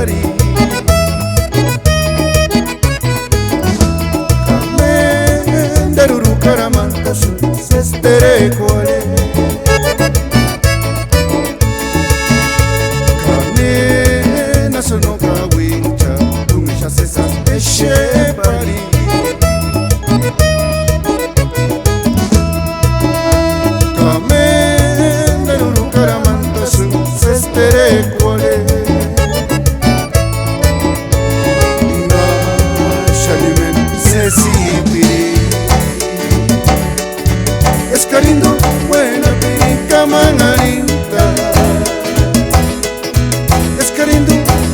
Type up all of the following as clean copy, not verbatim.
pari Kamenderuru karamantasu sestere kwale Kamena sonoka wincha tungisha sesas eshe pari Kamenderuru karamantasu sestere kwale Escarindo buena pirinca mangarita Escarindo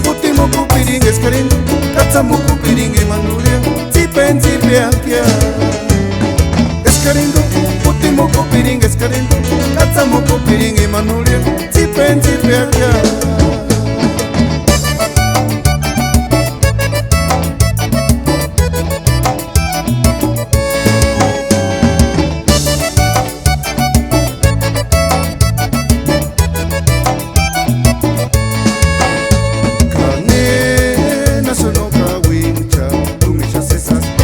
último cupirín Escarindo catzamo cupirín Emanulia zipen zipeakia Escarindo último cupirín Escarindo catzamo cupirín Emanulia zipen zipeakia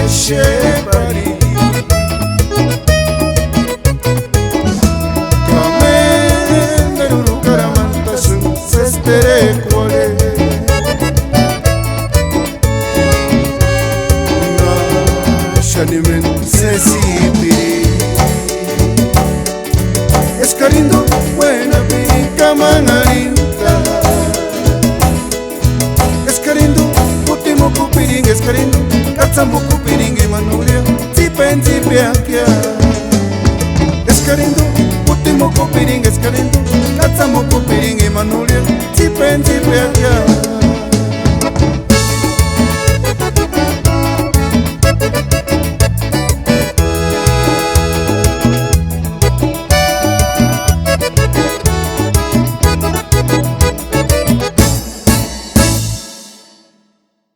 Shebari Kamenderuru karamantasu sestere kwale Nashanimen sesipiri Escarindo buena pirinca mangarita Escarindo último cupirín Escarindo catzamo cupirín Emanulia zipen zipeakia Escarindo último cupirín Escarindo